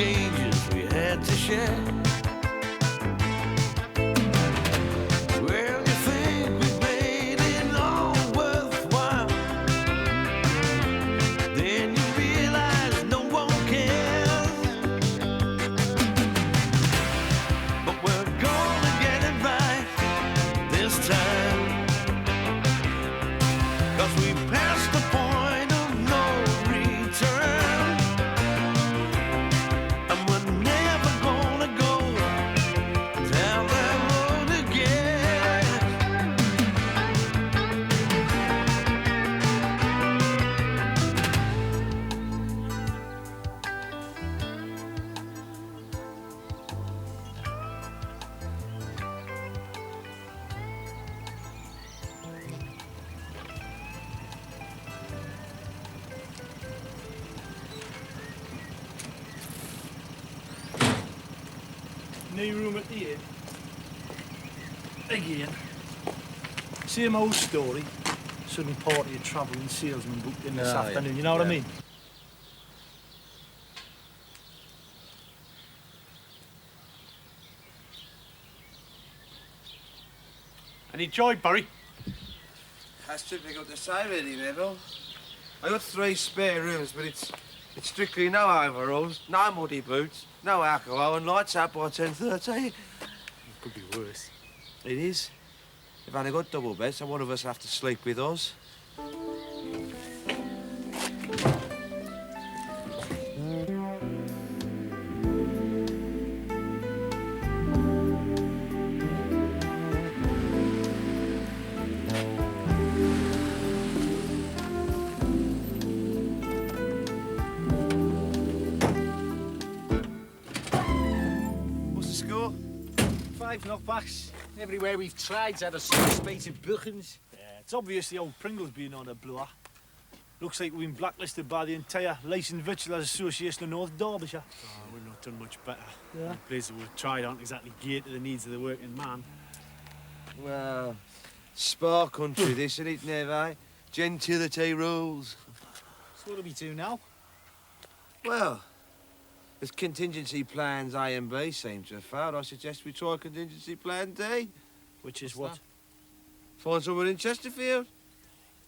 changes we had to share. Well, you think we made it all worthwhile, then you realize no one cares. But we're gonna get it right this time, 'cause we passed the point of no return, and we're never gonna go down that road again. New room at the inn. Again. Same old story. Sudden party of travelling salesmen booked in this afternoon, you know what I mean? Any joy, Barry? That's typically got to say, really, Neville. I got 3 spare rooms, but it's strictly no overalls, no muddy boots, no alcohol, and lights out by 10:30. It could be worse. It is. They've only got double beds, so one of us have to sleep with us. What's the score? 5 knockbacks. Everywhere we've tried's had a space in Buchans. Yeah, it's obvious the old Pringle's been on a blower. Looks like we've been blacklisted by the entire Licensed Victualers Association of North Derbyshire. Oh, we've not done much better. Yeah. The places we've tried aren't exactly geared to the needs of the working man. Well, spa country, this, isn't it, Neve? Gentility rules. So what do we do now? Well, as contingency plans A and B seem to have failed, I suggest we try contingency plan D. Which is what? Find someone in Chesterfield.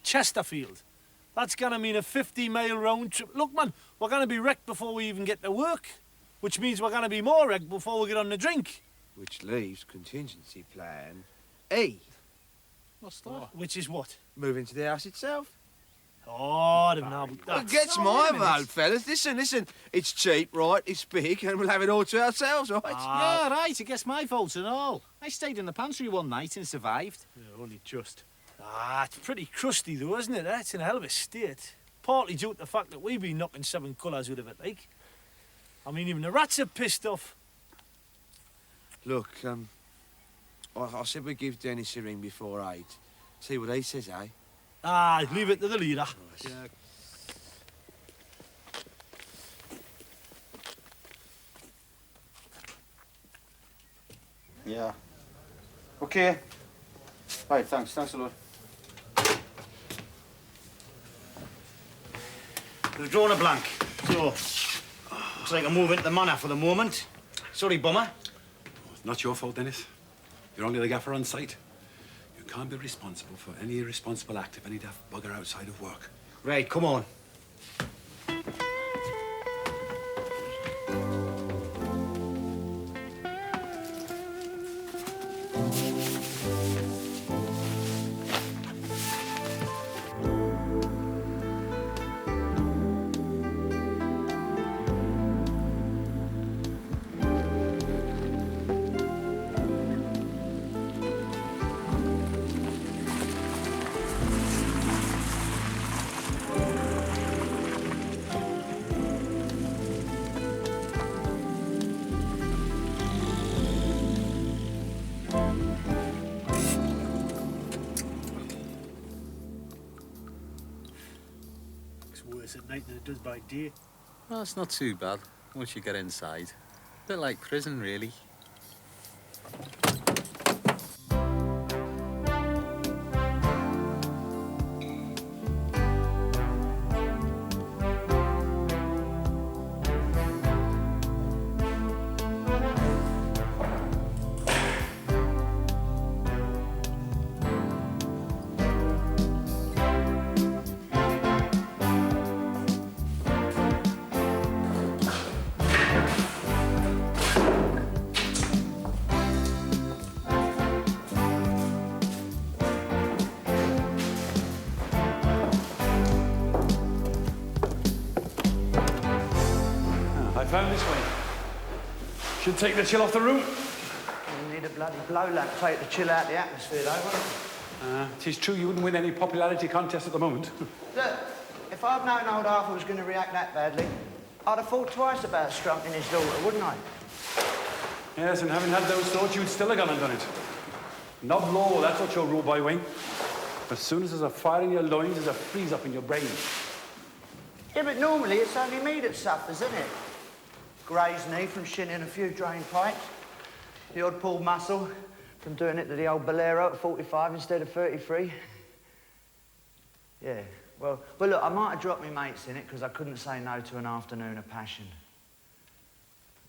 Chesterfield. That's gonna mean a 50-mile round trip. Look, man, we're gonna be wrecked before we even get to work, which means we're gonna be more wrecked before we get on the drink. Which leaves contingency plan E. What's that? Which is what? Move into the house itself. Oh, I don't know. Well, gets my vote, fellas. Listen. It's cheap, right? It's big, and we'll have it all to ourselves, right? Yeah, right, I guess my vote and all. I stayed in the pantry one night and survived. Yeah, only just. It's pretty crusty though, isn't it? It's in a hell of a state. Partly due to the fact that we've been knocking 7 colours out of it, like. I mean, even the rats are pissed off. Look, I said we give Dennis a ring before 8. See what he says, eh? Leave it to the leader. Yeah. Yeah. Okay. Right, thanks a lot. We've drawn a blank, so looks like I'm moving to the manor for the moment. Sorry, Bummer. It's not your fault, Dennis. You're only the gaffer on site. You can't be responsible for any irresponsible act of any daft bugger outside of work. Right, come on. Worse at night than it does by day. Well, it's not too bad once you get inside. A bit like prison, really. I found this way. Should take the chill off the room. You need a bloody blow lamp plate to chill out the atmosphere, though, won't it? 'Tis true you wouldn't win any popularity contest at the moment. Look, if I'd known old Arthur was going to react that badly, I'd have thought twice about strumping his daughter, wouldn't I? Yes, and having had those thoughts, you'd still have gone and done it. Not law, that's what you're ruled by, Wayne. As soon as there's a fire in your loins, there's a freeze-up in your brain. Yeah, but normally it's only me that suffers, isn't it? Grazed knee from shinning a few drain pipes. The odd pulled muscle from doing it to the old Bolero at 45 instead of 33. Yeah, well, look, I might have dropped my mates in it because I couldn't say no to an afternoon of passion.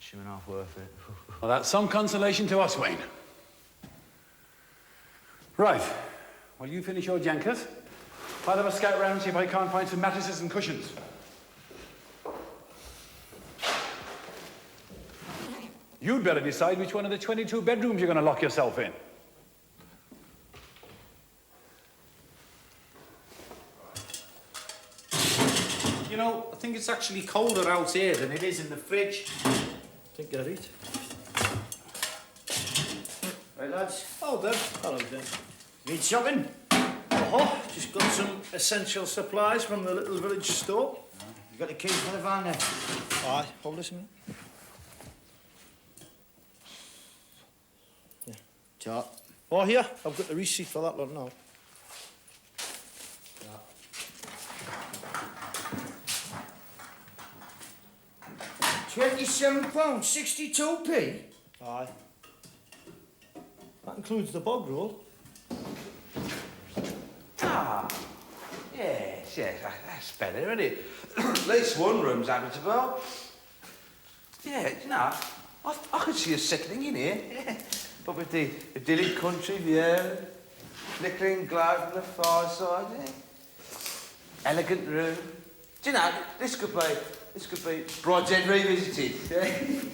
Sure enough worth it. Well, that's some consolation to us, Wayne. Right. Well, you finish your jankers. I'll have a scout round and see if I can't find some mattresses and cushions. You'd better decide which one of the 22 bedrooms you're going to lock yourself in. You know, I think it's actually colder out here than it is in the fridge. Think you're right. Right, lads. Oh, then. Hello, then. Need shopping? Oh, just got some essential supplies from the little village store. You got the keys for the van there? Aye, hold this a minute. Yeah. Chart. Oh, here, I've got the receipt for that lot now. £27.62p? Aye. That includes the bog roll. Ah, yes, that's better, isn't it? At least one room's habitable. Yeah, you know, I could see us settling in here. Yeah. But with the idyllic country view, flickering glow from the fireside, yeah. Elegant room. Do you know, this could be Brideshead revisited. Yeah.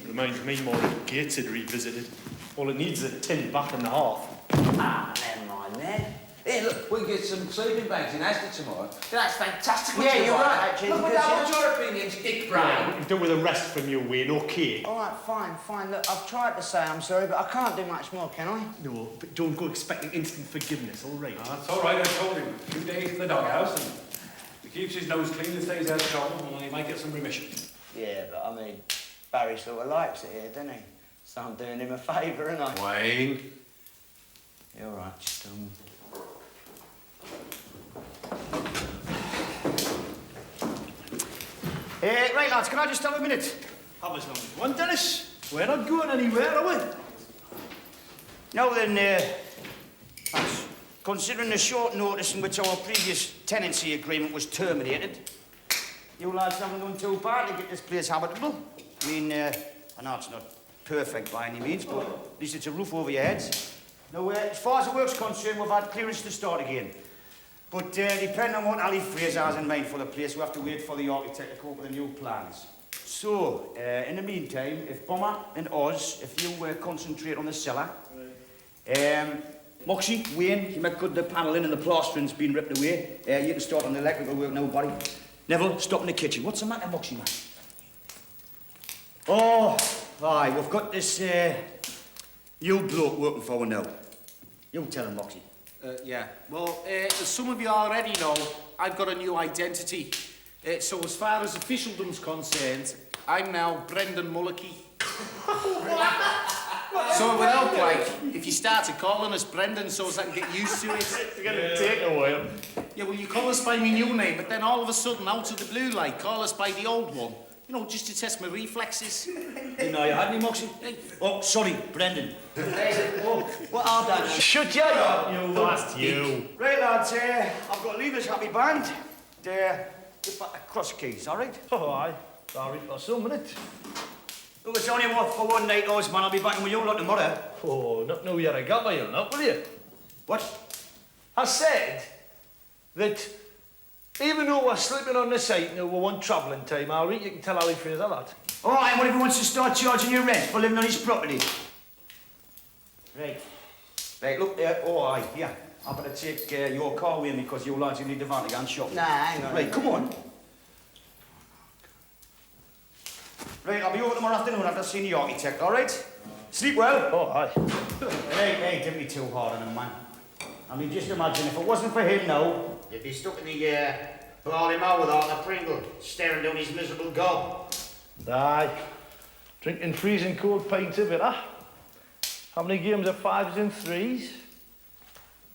Reminds me more of Gateshead revisited. All it needs is a tin bath and a half. Ah, never mind then. Hey, look, we can get some sleeping bags in Asda tomorrow. That's fantastic. Yeah, you're right, actually, Look, because, what's your opinions, Dick Brown? We can do with a rest from your Wayne, okay? All right, fine. Look, I've tried to say I'm sorry, but I can't do much more, can I? No, but don't go expecting instant forgiveness, all right? That's all right, I told him. 2 days in the doghouse, and if he keeps his nose clean and stays out of trouble, well, he might get some remission. Yeah, but I mean, Barry sort of likes it here, doesn't he? So I'm doing him a favour, ain't I? Wayne. You're all right, just right, lads, can I just have a minute? Have as long as you want, Dennis. We're not going anywhere, are we? Now then, lads, considering the short notice in which our previous tenancy agreement was terminated, you lads haven't done too bad to get this place habitable. I mean, I know it's not perfect by any means, but at least it's a roof over your heads. Now, as far as the work's concerned, we've had clearance to start again. But depending on what Ali Fraser has in mind for the place, we have to wait for the architect to come up with the new plans. So, in the meantime, if Bomber and Oz, if you concentrate on the cellar, Moxie, Wayne, you make good the panelling and the plastering's been ripped away. You can start on the electrical work now, buddy. Neville, stop in the kitchen. What's the matter, Moxie, man? Oh, aye, we've got this new bloke working for us now. You tell him, Moxie. Yeah. Well, as some of you already know, I've got a new identity. So as far as officialdom's concerned, I'm now Brendan Mullicky. So it would help, like, if you started calling us Brendan so as I can get used to it. It's gonna take a while. Yeah, well, you call us by my new name, but then all of a sudden, out of the blue, like, call us by the old one. You know, just to test my reflexes. Didn't know you had any, Moxie. Oh, sorry, Brendan. Oh, what are that? Shut your mouth. You last, you. Right, lads, I've got to leave this happy band. Get back the cross keys, all right? Oh, aye. Sorry for some minute. Look, it's only for one night, Oz, man. I'll be back with you lot tomorrow. Oh, not know you're a gabber, you'll not, will you? What? I said that even though we're sleeping on the site and we want travelling time, all right, you can tell Ali Fraser that. All right, and what if he wants to start charging you rent for living on his property? Right. Right, look, oh, aye, yeah. I better take your car with me because you lads, you need the van to go and shop. Nah, hang on. Right, come on. Right. Right, I'll be over tomorrow afternoon after seeing the architect, all right? Sleep well. Oh, aye. Hey, don't be too hard on him, man. I mean, just imagine, if it wasn't for him now, you'd be stuck in the, ball him out with Arthur Pringle, staring down his miserable gob. Aye. Drinking freezing cold pints of it, huh? How many games of 5s and 3s?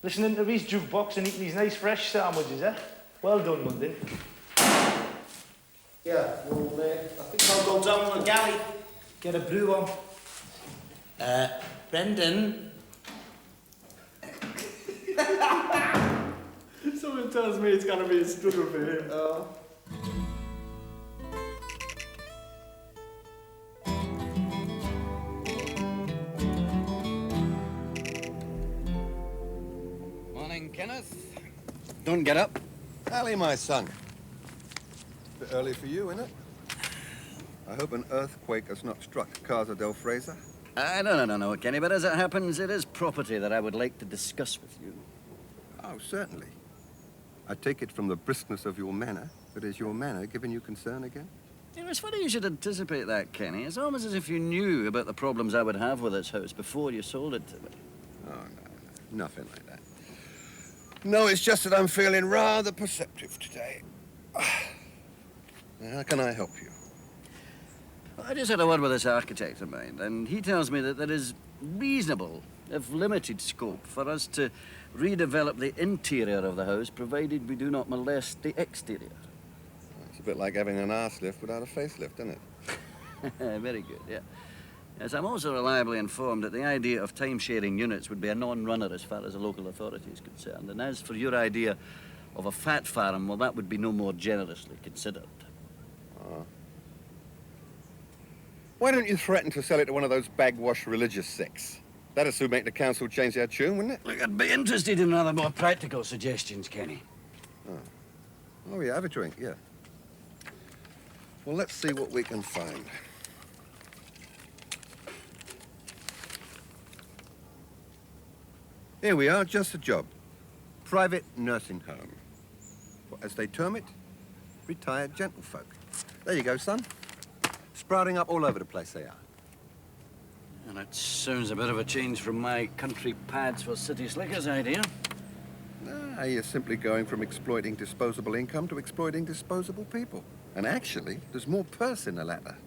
Listening to his jukebox and eating these nice fresh sandwiches, eh? Well done, London. Yeah, well, I think I'll go down to the galley, get a brew on. Brendan. Someone tells me it's gonna be a struggle for him. Morning, Kenneth. Don't get up. Ali, my son. Bit early for you, isn't it? I hope an earthquake has not struck Casa del Fraser. No, Kenny, but as it happens, it is property that I would like to discuss with you. Oh, certainly. I take it from the briskness of your manner that is your manner giving you concern again? It's funny you should anticipate that, Kenny. It's almost as if you knew about the problems I would have with this house before you sold it to me. Oh, no, nothing like that. No, it's just that I'm feeling rather perceptive today. How can I help you? I just had a word with this architect of mine, and he tells me that there is reasonable, if limited, scope for us to redevelop the interior of the house, provided we do not molest the exterior. It's a bit like having an arse lift without a facelift, isn't it? Very good, yeah. Yes, I'm also reliably informed that the idea of time-sharing units would be a non-runner as far as the local authority is concerned. And as for your idea of a fat farm, well, that would be no more generously considered. Why don't you threaten to sell it to one of those bagwash religious sects? That'd soon make the council change their tune, wouldn't it? Look, I'd be interested in other more practical suggestions, Kenny. Oh, yeah, have a drink, yeah. Well, let's see what we can find. Here we are, just a job. Private nursing home. Or, as they term it, retired gentlefolk. There you go, son. Sprouting up all over the place they are. And it sounds a bit of a change from my country pads for city slickers idea. You're simply going from exploiting disposable income to exploiting disposable people. And actually, there's more purse in the latter.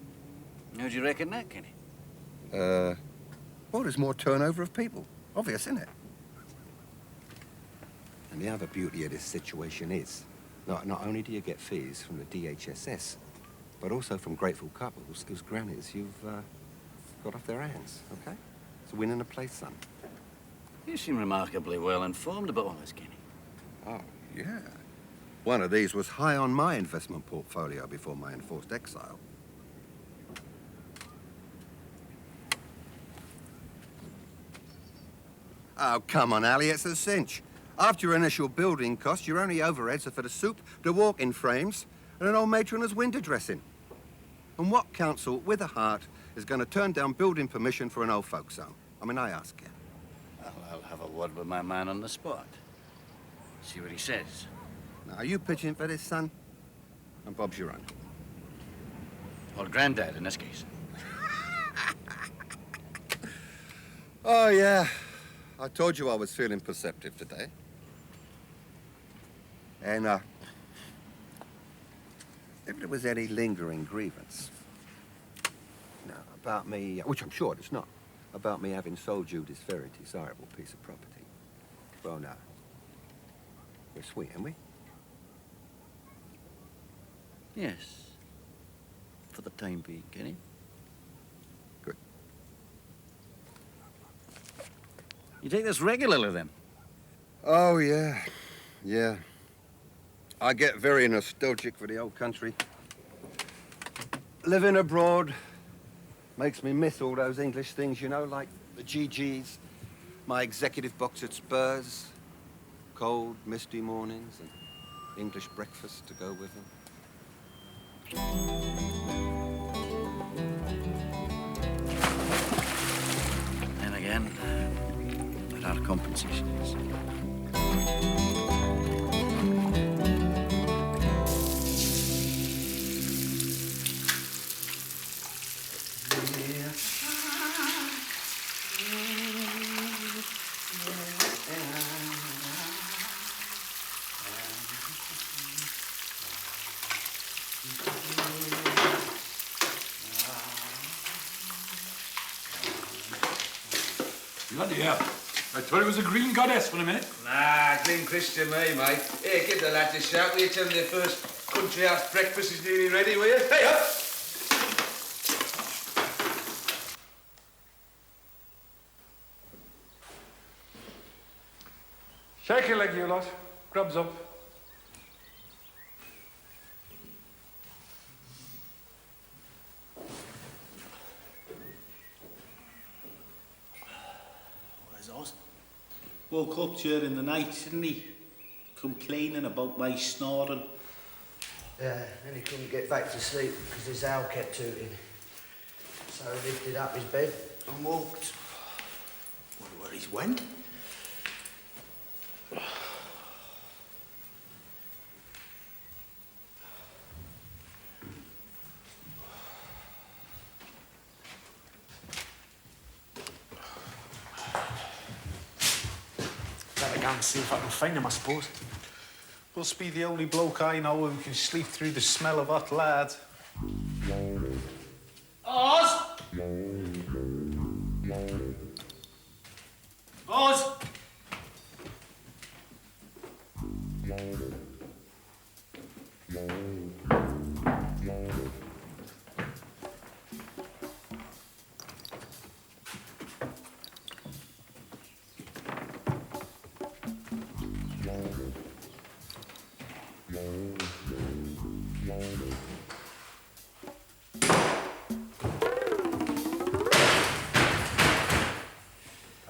How do you reckon that, Kenny? Well, there's more turnover of people. Obvious, isn't it? And the other beauty of this situation is, not only do you get fees from the DHSS, but also from grateful couples whose grannies you've got off their hands, okay? It's a win and a place, son. You seem remarkably well informed about all this, Kenny. Oh, yeah. One of these was high on my investment portfolio before my enforced exile. Oh, come on, Ali, it's a cinch. After your initial building costs, your only overheads are for the soup, the walk-in frames, and an old matrona's window dressing. And what council with a heart is going to turn down building permission for an old folks' home? I mean, I ask you. Well, I'll have a word with my man on the spot. See what he says. Now, are you pitching for this, son? And Bob's your own. Or Grandad, in this case. Oh, yeah. I told you I was feeling perceptive today. And, if there was any lingering grievance, now, about me, which I'm sure it's not, about me having sold you this very desirable piece of property, well, now, we're sweet, aren't we? Yes. For the time being, Kenny. Good. You take this regularly, then? Oh, yeah. Yeah. I get very nostalgic for the old country. Living abroad makes me miss all those English things, you know, like the GGs, my executive box at Spurs, cold, misty mornings, and English breakfast to go with them. And again, there are compensations. Bloody hell. I thought it was a green goddess for a minute. Nah, clean Christian me, mate. Here, give the lads a shout. Will you tell them their first country house breakfast is nearly ready, will you? Hey, up! Shake your leg, you lot. Grubs up. Where's Oz? Woke up during the night, didn't he? Complaining about my snoring. Yeah, and he couldn't get back to sleep because his owl kept tooting. So he lifted up his bed and walked. Wonder where he's went. Better go and see if I can find him, I suppose. Must be the only bloke I know who can sleep through the smell of hot lard. Oz! Oz!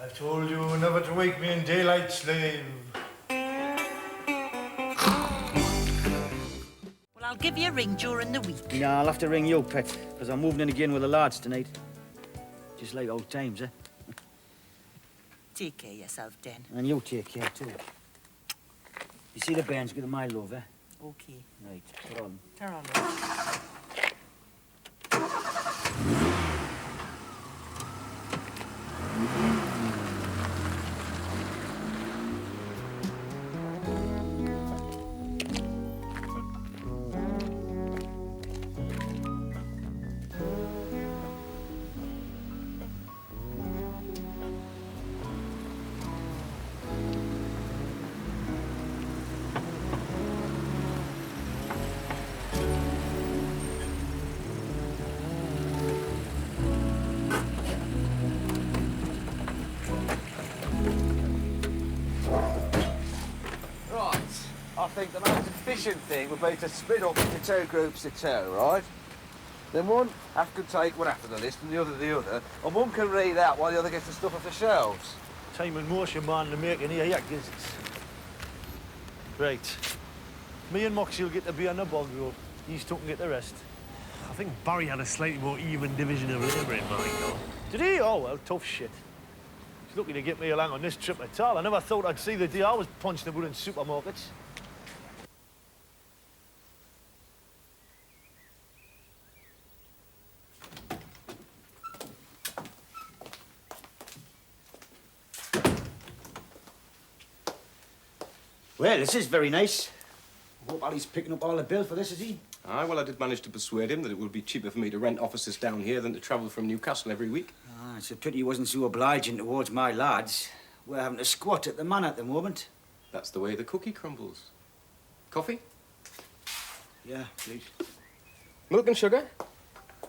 I told you never to wake me in daylight, slave. Well, I'll give you a ring during the week. No, I'll have to ring you, Pet, because I'm moving in again with the lads tonight. Just like old times, eh? Take care of yourself, then. And you take care, too. You see the bairns, give them my love, eh? Okay. Right, put on. Turn on, love. I think the most efficient thing would be to split up into two groups of two, right? Then one half can take one half of the list and the other, and one can read out while the other gets the stuff off the shelves. Time and motion, man, the making here, yeah, gizzards. Right. Me and Moxie will get to be on the bog road. He's two can get the rest. I think Barry had a slightly more even division of labour in mind, though. Did he? Oh, well, tough shit. He's lucky to get me along on this trip at all. I never thought I'd see the day I was punching about in supermarkets. Well, this is very nice. I hope Ali's picking up all the bill for this, is he? Aye, well, I did manage to persuade him that it would be cheaper for me to rent offices down here than to travel from Newcastle every week. Ah, it's a pity he wasn't so obliging towards my lads. We're having to squat at the manor at the moment. That's the way the cookie crumbles. Coffee? Yeah, please. Milk and sugar?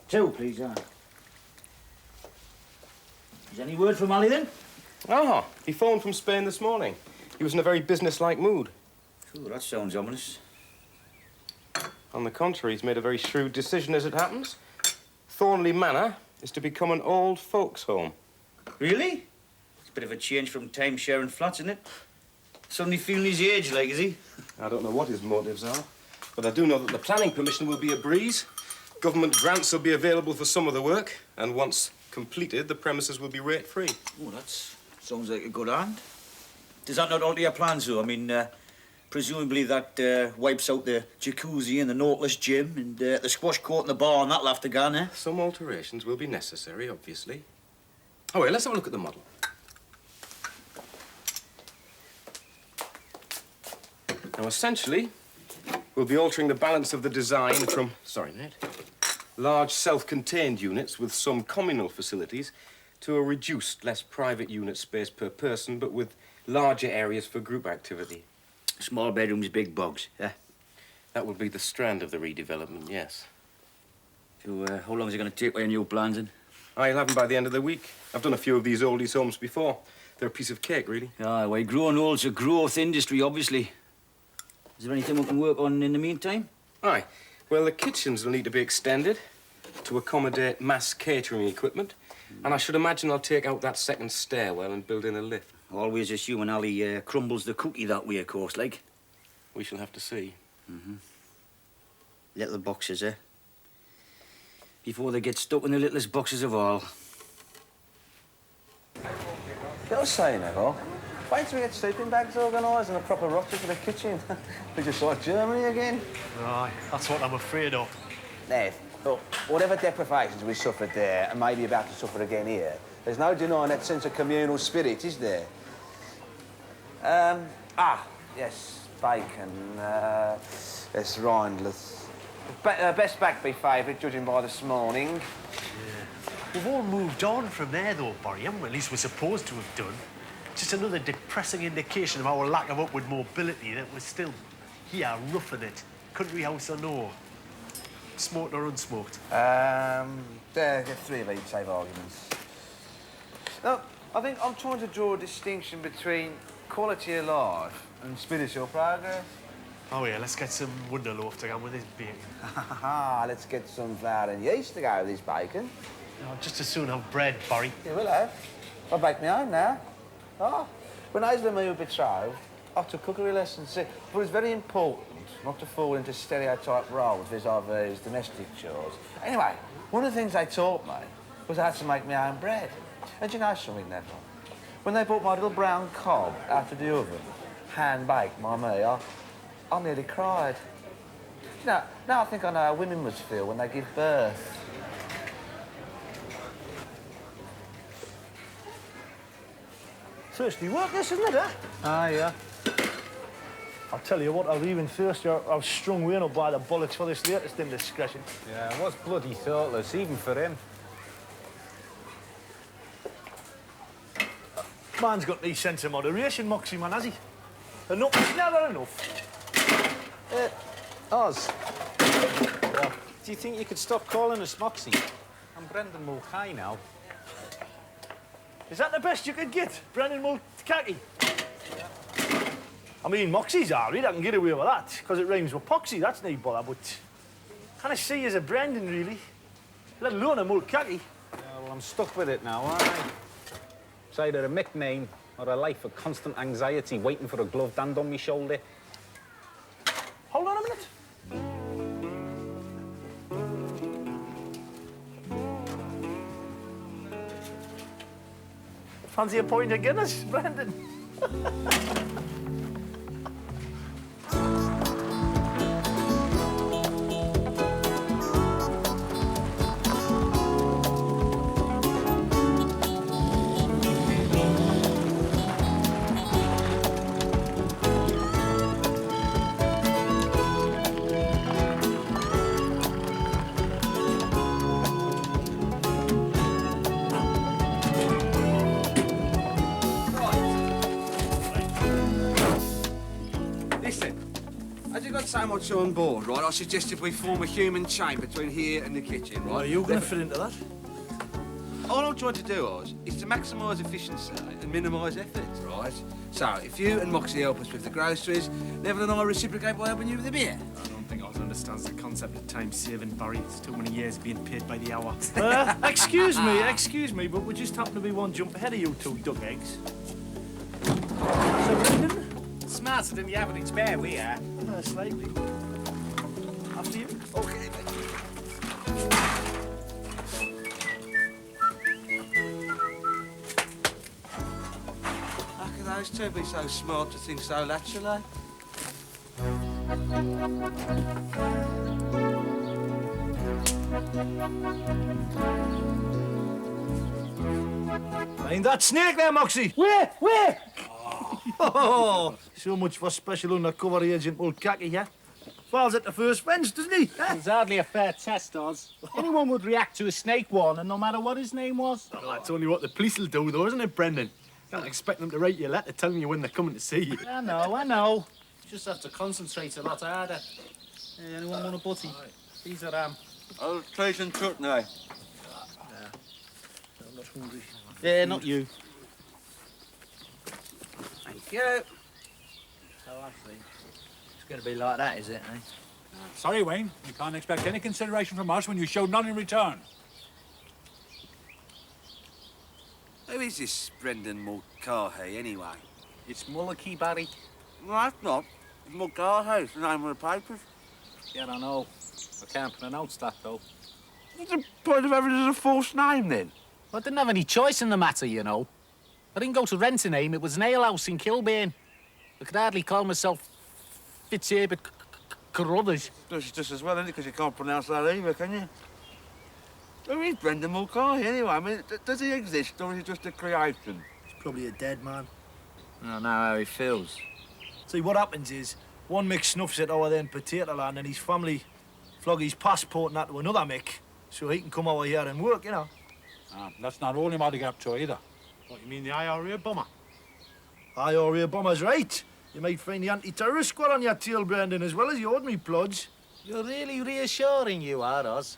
Two, please, yeah. Is any word from Ali, then? Ah, he phoned from Spain this morning. He was in a very business-like mood. Ooh, that sounds ominous. On the contrary, he's made a very shrewd decision as it happens. Thornley Manor is to become an old folks' home. Really? It's a bit of a change from time-sharing flats, isn't it? Suddenly feeling his age, like, is he? I don't know what his motives are, but I do know that the planning permission will be a breeze. Government grants will be available for some of the work, and once completed, the premises will be rate-free. Oh, that sounds like a good hand. Does that not alter your plans, though? I mean, presumably that wipes out the jacuzzi and the Nautilus gym and the squash court and the bar and that'll have to go, eh? Some alterations will be necessary, obviously. Oh, wait, let's have a look at the model. Now, essentially, We'll be altering the balance of the design from, sorry, Ned, large self-contained units with some communal facilities to a reduced, less private unit space per person, but with larger areas for group activity. Small bedrooms, big bugs, yeah? That will be the strand of the redevelopment, yes. So, how long is it going to take with your new plans, then? I'll have them by the end of the week. I've done a few of these oldies homes before. They're a piece of cake, really. Aye, well, growing old's a growth industry, obviously. Is there anything we can work on in the meantime? Aye. Well, the kitchens will need to be extended to accommodate mass catering equipment. And I should imagine I'll take out that second stairwell and build in a lift. Always assuming Ali crumbles the cookie that way, of course, like. We shall have to see. Mm-hmm. Little boxes, eh? Before they get stuck in the littlest boxes of all. I was saying, Neville, wait till we get sleeping bags organised and a proper roster for the kitchen. We just like Germany again. Aye, that's what I'm afraid of. Ned, look, whatever deprivations we suffered there and maybe about to suffer again here, there's no denying that sense of communal spirit, is there? Yes, bacon, yes, Rindless. Best Bagby favourite, judging by this morning. Yeah. We've all moved on from there, though, Barry, haven't we? At least we're supposed to have done. Just another depressing indication of our lack of upward mobility, that we're still here, roughing it. Country house or no. Smoked or unsmoked? There, three of each, save arguments. No, I think I'm trying to draw a distinction between quality of life and spiritual progress. Oh, yeah, let's get some Wonderloaf to go with this bacon. Let's get some flour and yeast to go with this bacon. I'll just as soon have bread, Barry. Yeah, we'll have. I'll bake my own now. Oh, when Hazel and me were betrothed, I took cookery lessons. But it's very important not to fall into stereotype roles vis-a-vis domestic chores. Anyway, one of the things they taught me was how to make my own bread. And do you know something, Neville? When they brought my little brown cob out of the oven, hand-baked by me, I nearly cried. You know, now I think I know how women must feel when they give birth. Thirsty work, this, isn't it, eh? Yeah. I'll tell you what, I was even thirstier. I was strung way up by the bollocks for this latest indiscretion. Yeah, it was bloody thoughtless, even for him. Man's got any sense of moderation, Moxie, man, has he? Enough is never enough. Oz. Do you think you could stop calling us Moxie? I'm Brendan Mulcahy now. Is that the best you could get, Brendan Mulcahy? I mean, Moxie's all right, I can get away with that, because it rhymes with Poxy, that's no bother, but can I see you as a Brendan, really? Let alone a Mulcahy. Yeah, well, I'm stuck with it now, aren't I? It's either a nickname or a life of constant anxiety waiting for a gloved hand on my shoulder. Hold on a minute. Fancy a pint of Guinness, Brendan? So much on board, right? I suggested we form a human chain between here and the kitchen, right? Are you going to fit into that? All I'm trying to do, Oz, is to maximise efficiency and minimise effort, right? So, if you and Moxie help us with the groceries, Neville and I reciprocate by helping you with the beer. I don't think Oz understands the concept of time-saving, Barry. It's too many years being paid by the hour. Excuse me, but we just happen to be one jump ahead of you two duck eggs. So, Brendan? Smarter than the average bear, we are. Slightly. After you. Okay. How can those two be so smart to think so laterally? Ain't that snake there, Moxie? Where? Oh, so much for special undercover agent Mulcahy, yeah? Falls at the first fence, doesn't he? It's hardly a fair test, Oz. Anyone would react to a snake warning, no matter what his name was. Well, that's only what the police will do, though, isn't it, Brendan? Can't expect them to write you a letter telling you when they're coming to see you. I know. Just have to concentrate a lot harder. Hey, anyone want a butty? These are, I'll try some chutney. I'm not hungry. Yeah, not you. Thank you. So I see. It's going to be like that, is it, eh? Sorry, Wayne. You can't expect any consideration from us when you show none in return. Who is this Brendan Mulcahy, anyway? It's Mullicky, Barry. No, that's not. It's Mulcahy, it's the name of the papers. Yeah, I know. I can't pronounce that, though. What's the point of having it as a false name, then? I didn't have any choice in the matter, you know. I didn't go to rent a name. It was an alehouse in Kilburn. I could hardly call myself Fitzherbert Carruthers. It's just as well, isn't it? Because you can't pronounce that either, can you? Who is Brendan Mulcahy, anyway? I mean, does he exist, or is he just a creation? He's probably a dead man. I don't know how he feels. See, what happens is, one Mick snuffs at our then potato land and his family flog his passport and that to another Mick, so he can come over here and work, you know. That's not all him had to get up to either. What, you mean the IRA bomber? IRA bomber's right. You might find the anti-terrorist squad on your tail, Brendan, as well as the ordinary plodge. You're really reassuring, you are, Oz.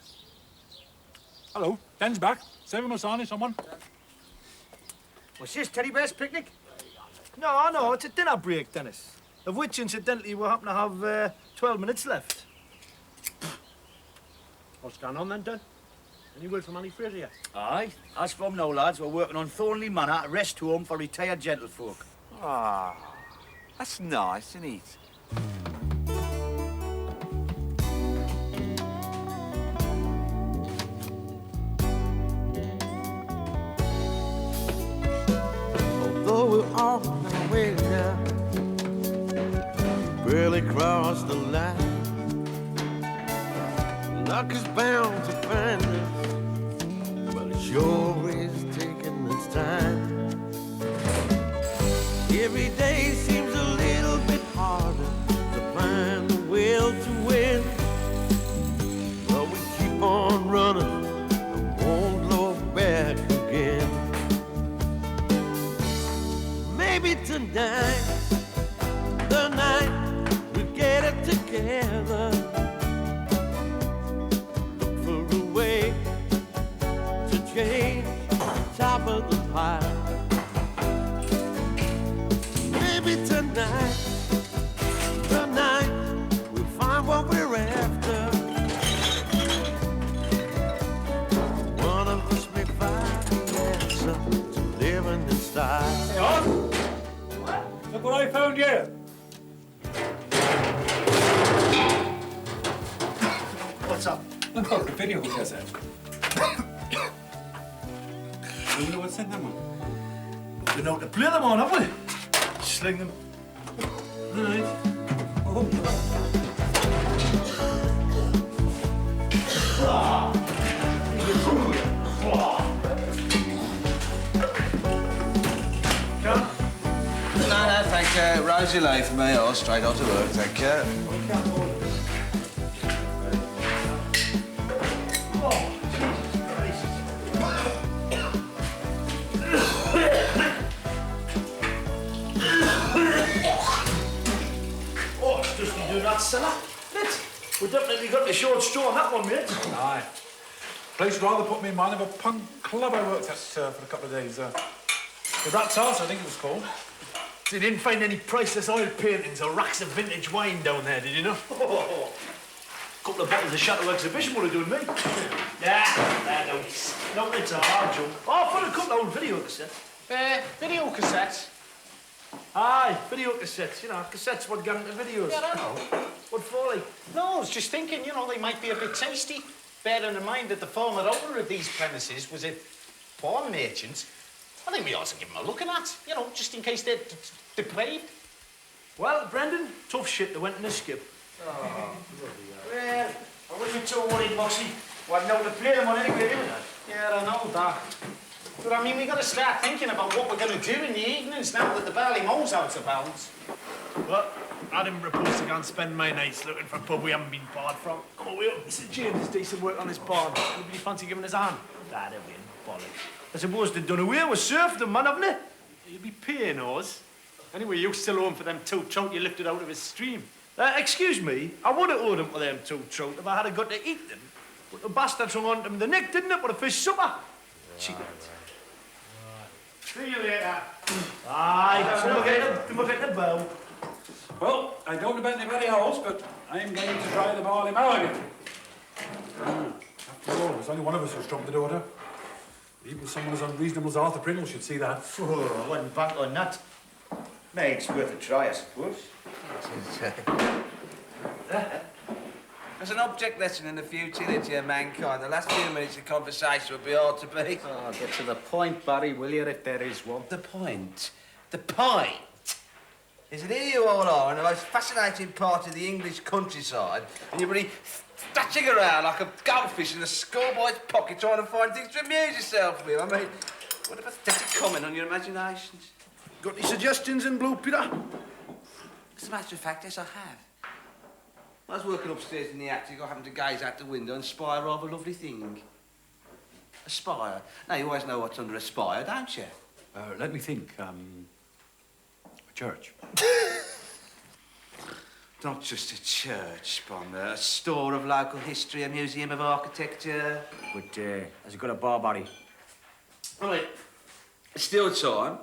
Hello, Den's back. Save him a sign, someone. What's this, Teddy Bear's picnic? No, it's a dinner break, Dennis. Of which, incidentally, we happen to have 12 minutes left. What's going on then, Dun? Any word from Annie Fraser yet? Aye. As from now, lads, we're working on Thornley Manor, a rest home for retired gentlefolk. Ah, that's nice, isn't it? Although we're on our way now, barely crossed the line. Luck is bound to find us, but it sure is taking its time. Every day seems a little bit harder to find the will to win, but we keep on running and won't look back again. Maybe tonight, the night we get it together. Look for a way to change top of the pile. Maybe tonight, the night we'll find what we're after. One of us may find the answer to living in style. Hey, Oz! Look what I found here. What's up? Look, the video cassette. You know what's in that one? We know how to play them on, haven't we? Sling them. Right. Oh. No, thank you. Rosy late for me, or straight on to work, thank you. Oh, it's just you doing that, cellar. Mate, we definitely got the short straw on that one, mate. Aye. Police rather put me in mind of a punk club I worked at for a couple of days. The Rat's House, I think it was called. So you didn't find any priceless oil paintings or racks of vintage wine down there, did you know? A couple of bottles of Chateau Exhibition would have done me. Yeah, no, it's a hard jump. Oh, for a couple of old video cassettes. Video cassettes? Aye, video cassettes, you know, cassettes would get into videos. Yeah, I know. What for, like? No, I was just thinking, you know, they might be a bit tasty. Bearing in mind that the former owner of these premises was a porn merchant. I think we ought to give them a look at that, you know, just in case they're depraved. Well, Brendan, tough shit, they went in a skip. Oh, well, I wasn't too worried, Moxie. Wasn't able to play them on anyway, did we? Yeah, I know that. But I mean, we got to start thinking about what we're going to do in the evenings now that the Barley Mole's out of bounds. Well, I didn't propose to go and spend my nights looking for a pub we haven't been barred from. Come on, Will. Mr. James does decent work on his barn. Anybody fancy giving us a hand? That'll be bollocks. I suppose they've done away with serfdom, man, haven't they? You'll be paying us. Anyway, you still owe him for them 2 trout you lifted out of his stream. Excuse me, I would have owed them for them 2 trout if I had got to eat them. But the bastards hung on to them the neck, didn't it, for a fish supper? Cheat. See you later. Aye, don't forget the bell. Well, I don't know about anybody else, but I'm going to try the barley mulligan. After all, there's only one of us who's dropped the daughter. Even someone as unreasonable as Arthur Pringle should see that. Oh, I wasn't back on that. Makes worth a try, I suppose. As an object lesson in the futility of mankind, the last few minutes of conversation would be hard to beat. Oh, get to the point, Barry, will you, if there is one? The point? The point is that here you all are in the most fascinating part of the English countryside, and you're really scratching around like a goldfish in a schoolboy's pocket trying to find things to amuse yourself with. I mean, what a pathetic comment on your imaginations. Got any suggestions in blue, Peter? As a matter of fact, yes, I have. I was working upstairs in the attic. I happened to gaze out the window and spy a rather lovely thing. A spire. Now, you always know what's under a spire, don't you? Let me think. A church. Not just a church, Bomber. A store of local history, a museum of architecture. But, has it got a bar, Barry? Right. It's still time.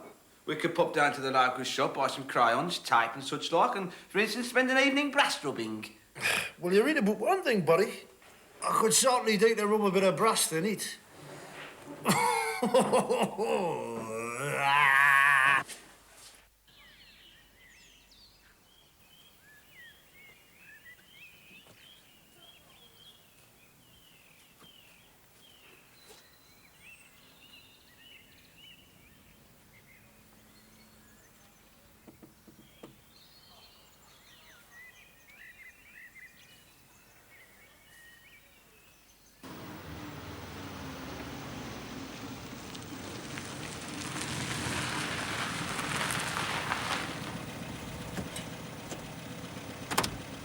We could pop down to the local shop, buy some crayons, tape and such like, and, for instance, spend an evening brass rubbing. Well, you read about one thing, buddy. I could certainly take to rub a bit of brass in it.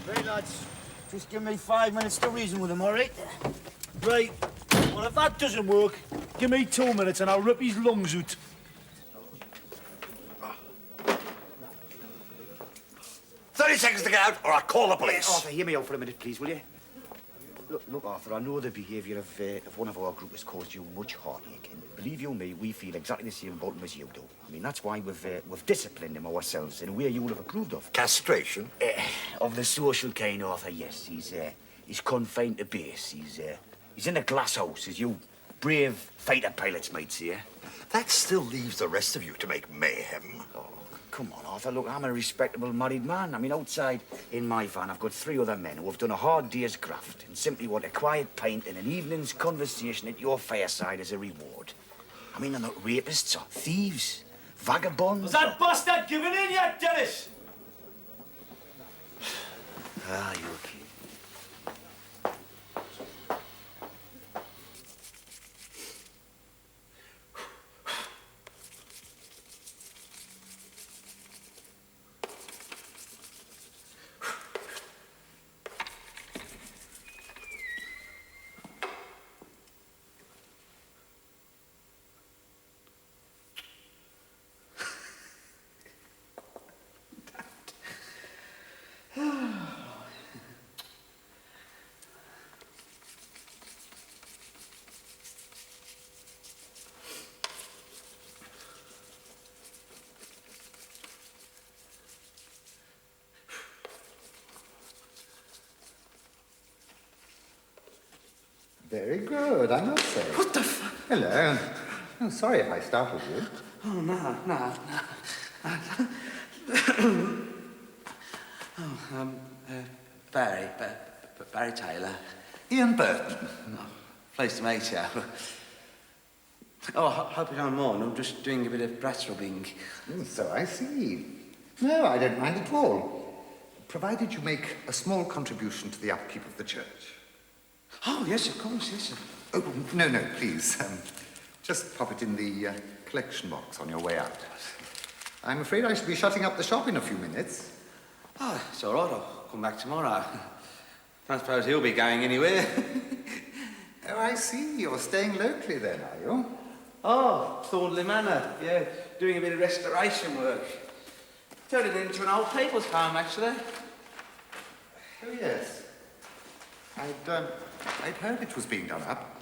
Right, lads. Just give me 5 minutes to reason with him, all right? Right. Well, if that doesn't work, give me 2 minutes and I'll rip his lungs out. 30 seconds to get out, or I'll call the police. Arthur, hear me out for a minute, please, will you? Look, Arthur, I know the behaviour of one of our group has caused you much heartache, and believe you me, we feel exactly the same about him as you do. I mean, that's why we've disciplined him ourselves in a way you would have approved of. Castration? Of the social kind, Arthur, yes. He's confined to base. He's in a glass house, as you brave fighter pilots might say. That still leaves the rest of you to make mayhem. Oh, come on, Arthur. Look, I'm a respectable married man. I mean, outside in my van, I've got 3 other men who have done a hard day's graft and simply want a quiet pint and an evening's conversation at your fireside as a reward. I mean, they're not rapists or thieves, vagabonds. Was that bastard giving in yet, Dennis? Ah, you okay? Very good, I must say. What the f... Hello. Oh, sorry if I startled you. Oh, no. Barry Taylor. Ian Burton. Oh, pleased to meet you. Oh, I hope you don't mind. I'm just doing a bit of brass rubbing. So I see. No, I don't mind at all. Provided you make a small contribution to the upkeep of the church. Oh, yes, of course, yes, sir. Oh, no, please. Just pop it in the collection box on your way out. I'm afraid I shall be shutting up the shop in a few minutes. Oh, it's all right. I'll come back tomorrow. Don't suppose he'll be going anywhere. Oh, I see. You're staying locally then, are you? Oh, Thornley Manor. Yeah, doing a bit of restoration work. Turning it into an old people's home, actually. Oh, yes. I'd heard it was being done up.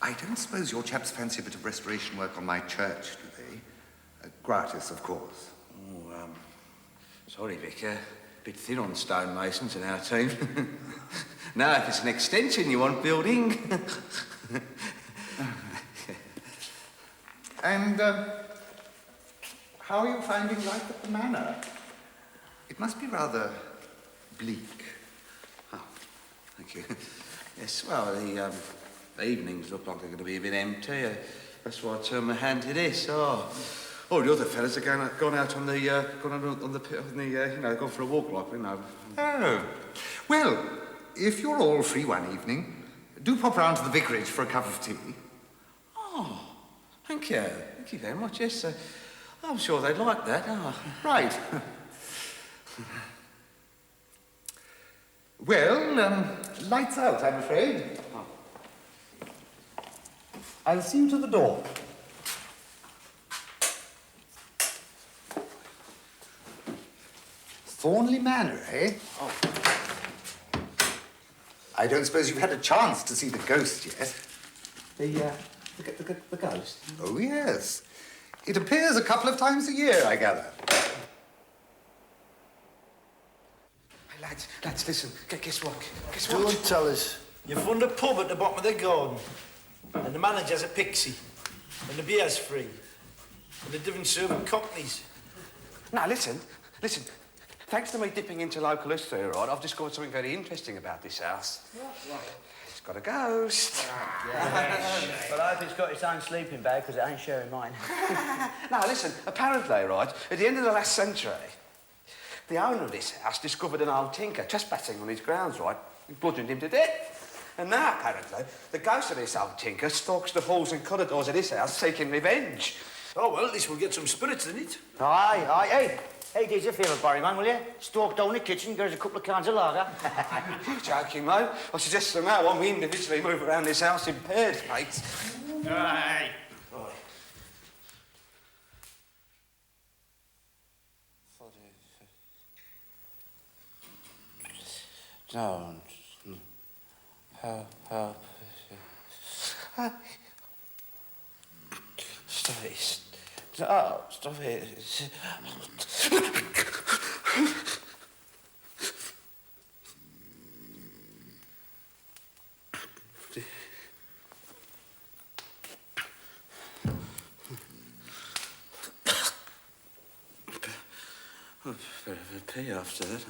I don't suppose your chaps fancy a bit of restoration work on my church, do they? Gratis, of course. Oh, sorry, Vicar. A bit thin on stonemasons in our team. Now, if it's an extension you want building. And, how are you finding life at the manor? It must be rather bleak. Oh, thank you. Yes, well, the evenings look like they're going to be a bit empty. That's why I turned my hand to this. Oh, all the other fellas are gone out on the, you know, gone for a walk, like, you know. Oh. Well, if you're all free one evening, do pop round to the vicarage for a cup of tea. Oh, thank you. Thank you very much, yes. I'm sure they'd like that. Oh. Right. Well, lights out, I'm afraid. I'll see you to the door. Thornley Manor, eh? Oh. I don't suppose you've had a chance to see the ghost yet. The ghost? Oh, yes. It appears a couple of times a year, I gather. Hey, lads, listen. Guess what? Don't tell us. You've found a pub at the bottom of the garden. And the manager's a pixie. And the beer's free. And they didn't serve cockneys. Now, listen. Thanks to me dipping into local history, all right, I've discovered something very interesting about this house. What? It's got a ghost. But I hope it's got its own sleeping bag, because it ain't sharing mine. Now, listen, apparently, right, at the end of the last century, the owner of this house discovered an old tinker trespassing on his grounds, right? He bludgeoned him to death. And now, apparently, the ghost of this old tinker stalks the halls and corridors of this house seeking revenge. Oh, well, at least we'll get some spirits in it. Aye. Hey, did you feel it, Barry, man, will you? Stalk down the kitchen, get us a couple of cans of lager. You're joking, mate. I suggest from now on we individually move around this house in pairs, mate. Aye. Don't help. Stop it. No, stop it. Better have a pee after that.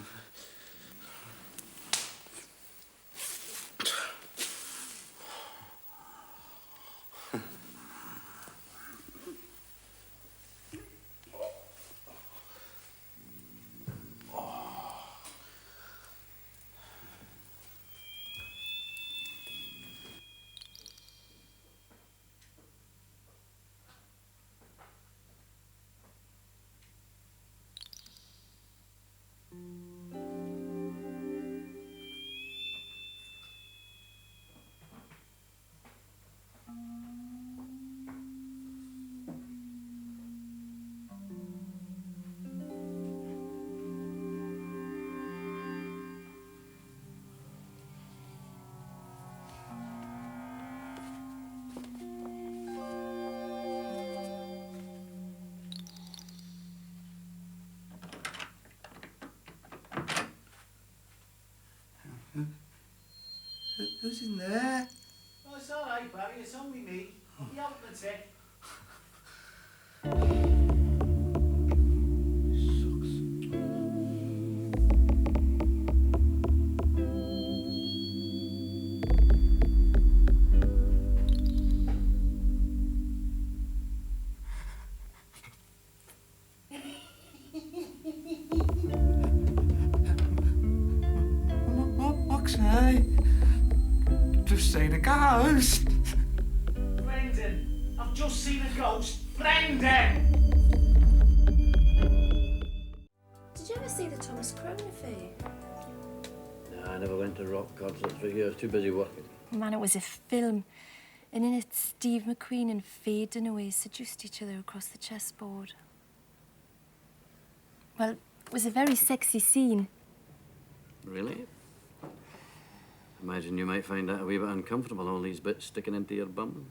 Who's in there? Oh, it's all right, Barry. It's only me. I'll be out in a sec. Just seen a ghost. Brendan, I've just seen a ghost. Brendan! Did you ever see the Thomas Crown affair? No, I never went to rock concerts for years. Too busy working. Man, it was a film. And in it, Steve McQueen and Faye Dunaway seduced each other across the chessboard. Well, it was a very sexy scene. Really? Imagine you might find that a wee bit uncomfortable, all these bits sticking into your bum.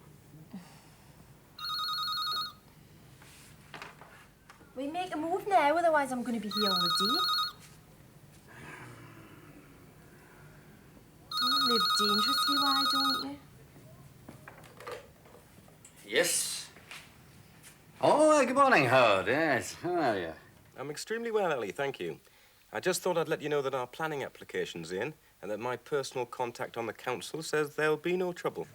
We make a move now, otherwise I'm going to be here all day. You live dangerously, why don't you? Yes. Oh, good morning, Howard. Yes, how are you? I'm extremely well, Ellie, thank you. I just thought I'd let you know that our planning application's in and that my personal contact on the council says there'll be no trouble.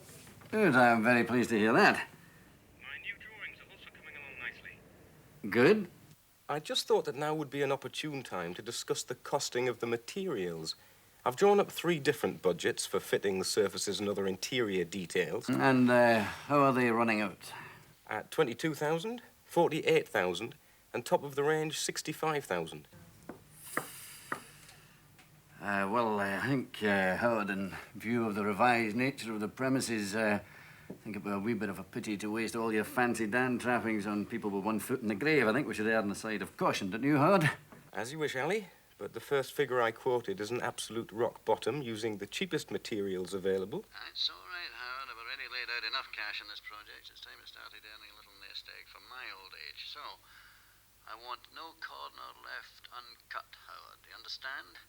Good, I'm very pleased to hear that. My new drawings are also coming along nicely. Good. I just thought that now would be an opportune time to discuss the costing of the materials. I've drawn up 3 different budgets for fittings, surfaces and other interior details. And how are they running out? At 22,000, 48,000 and top of the range 65,000. I think, Howard, in view of the revised nature of the premises, I think it'd be a wee bit of a pity to waste all your fancy Dan trappings on people with one foot in the grave. I think we should err on the side of caution, don't you, Howard? As you wish, Ali, but the first figure I quoted is an absolute rock bottom using the cheapest materials available. It's all right, Howard. I've already laid out enough cash in this project. It's time to start earning a little nest egg for my old age. So, I want no corner left uncut, Howard. Do you understand?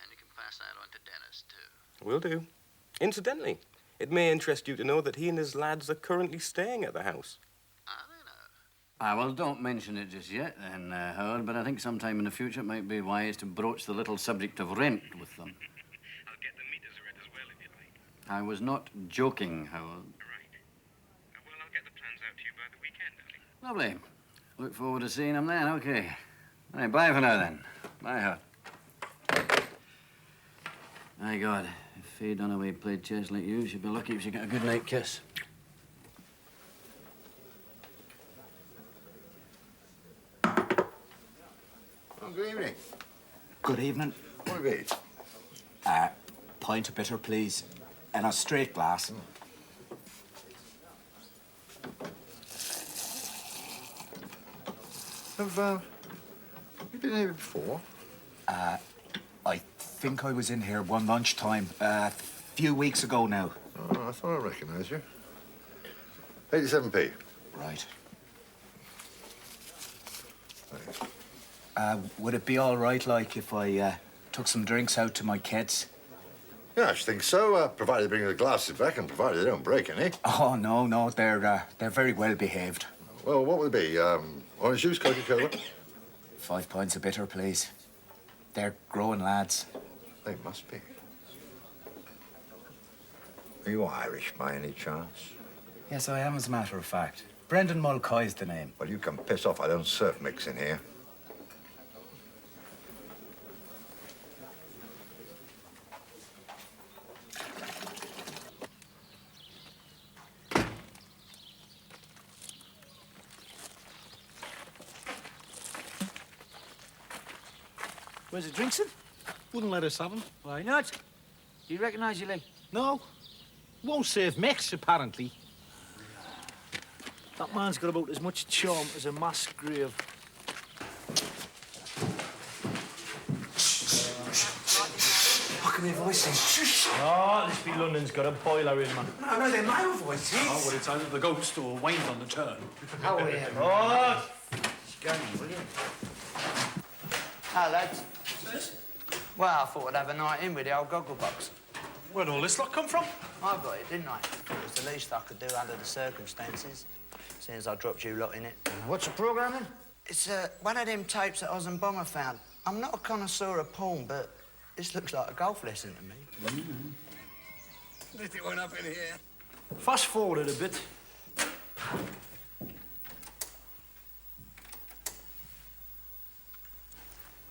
And you can pass that on to Dennis, too. Will do. Incidentally, it may interest you to know that he and his lads are currently staying at the house. Well, don't mention it just yet, then, Howard, but I think sometime in the future it might be wise to broach the little subject of rent with them. I'll get the meters read as well, if you like. I was not joking, Howard. Right. Well, I'll get the plans out to you by the weekend, Ali. Lovely. Look forward to seeing them then, okay. All right, bye for now, then. Bye, Howard. My God, if Faye Dunaway played chess like you, she'd be lucky if she got a good night kiss. Oh, good evening. Good evening. What do you need? Pint of bitter, please, and a straight glass. Have you been here before? I think I was in here one lunchtime, a few weeks ago now. Oh, I thought I recognised you. 87p. Right. Thanks. Would it be all right, like, if I took some drinks out to my kids? Yeah, I should think so, provided they bring the glasses back and provided they don't break any. Oh, no, they're very well behaved. Well, what would it be? Orange juice, Coca-Cola? 5 pints of bitter, please. They're growing lads. They must be. Are you Irish, by any chance? Yes, I am, as a matter of fact. Brendan Mulcoy's the name. Well, you can piss off. I don't serve mix in here. Where's the drinks in? Wouldn't let us have them. Why not? Do you recognise your leg? No. Won't serve mix, apparently. That man's got about as much charm as a mass grave. Look at their voices. Oh, this be London's got a boiler in, man. No, they're male voices. Oh, well, it's either the ghost or Wayne's on the turn. How are you? Oh! Scanning, will you? Hi, lads. Well, I thought I'd have a night in with the old goggle box. Where'd all this lot come from? I got it, didn't I? It was the least I could do under the circumstances, since I dropped you lot in it. What's the programme then? It's one of them tapes that Oz and Bomber found. I'm not a connoisseur of porn, but this looks like a golf lesson to me. Did you want up in here? Fast forward it a bit.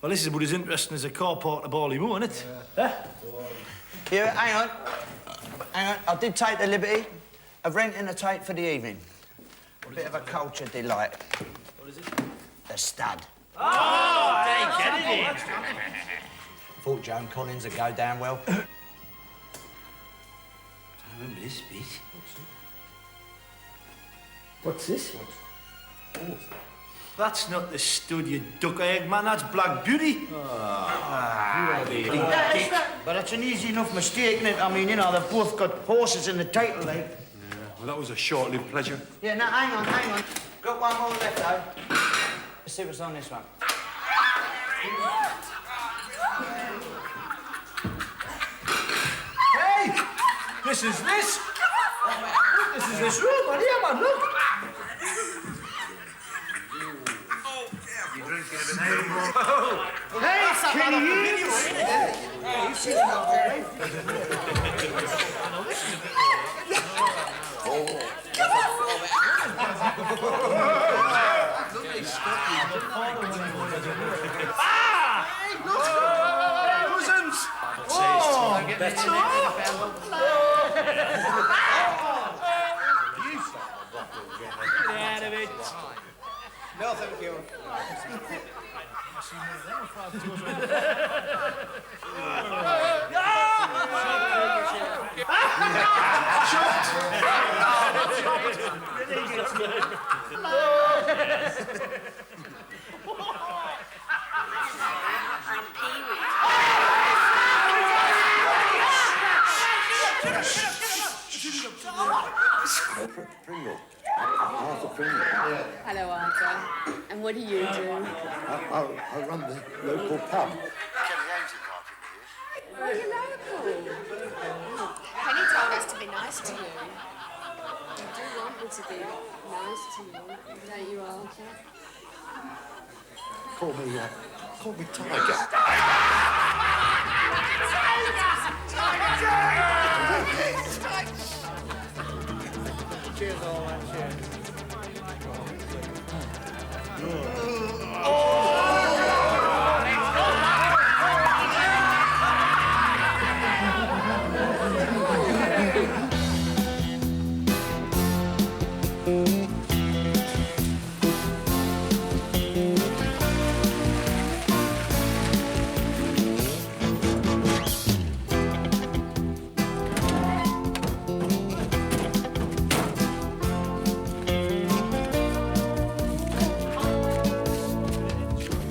Well, this is about as interesting as a car park to Barleymoor, isn't it? Yeah. Yeah, hang on. I did take the liberty of renting a tape for the evening. A bit of a culture delight. What is it? The Stud. Oh, get it in. Thought Joan Collins would go down well. I remember this bit. What's this? Oh. That's not the stud, you duck egg, man. That's Black Beauty. But it's an easy enough mistake, isn't it? I mean, you know, they've both got horses in the title, like. Yeah, well, that was a short-lived pleasure. Yeah, now, hang on. Got one more left, though. Let's see what's on this one. Hey! This is this! This is this room, buddy. Come on, look! Hey, Kenny! Hey, you see them out there, eh? Bosoms! Oh! That's it. Get out of it. No, thank you. Pringle. Arthur Pringle. Yeah. Hello, Arthur. And what do you do? I run the local pub. Oh, you're local. Penny told us to be nice to you. You do want me to be nice to you, don't you, Arthur? Call me Tiger. Cheers, all that. Cheers.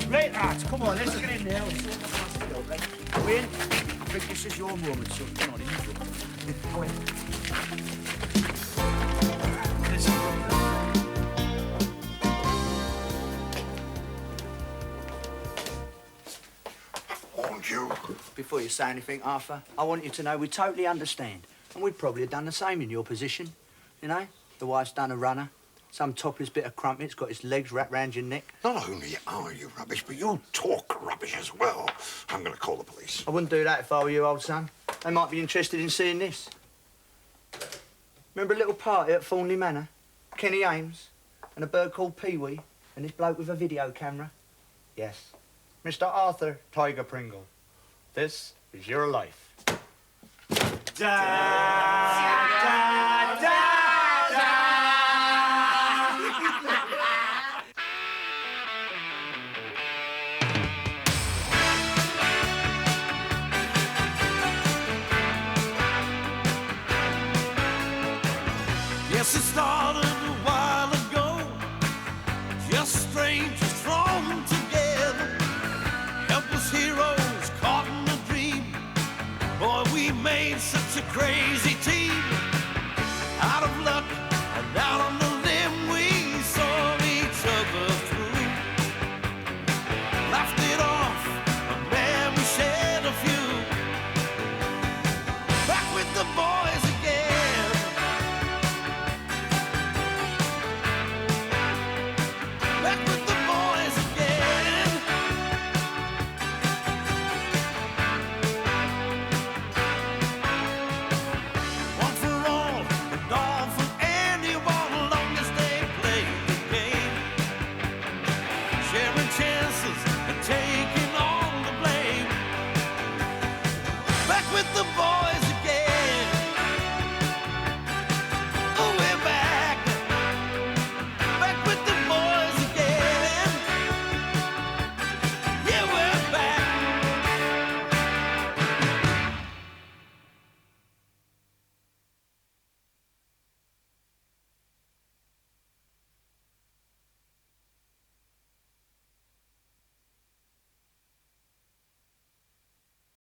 Right, lads, come on, let's get in there. Wayne, I think this is your moment, son. Come on, in. Go in. Warned you. Before you say anything, Arthur, I want you to know we totally understand. And we'd probably have done the same in your position. You know, the wife's done a runner. Some topless bit of crumpet's got his legs wrapped round your neck. Not only are you rubbish, but you talk rubbish as well. I'm going to call the police. I wouldn't do that if I were you, old son. They might be interested in seeing this. Remember a little party at Thornley Manor? Kenny Ames, and a bird called Pee-wee, and this bloke with a video camera? Yes. Mr. Arthur Tiger Pringle. This is your life. Yes, it started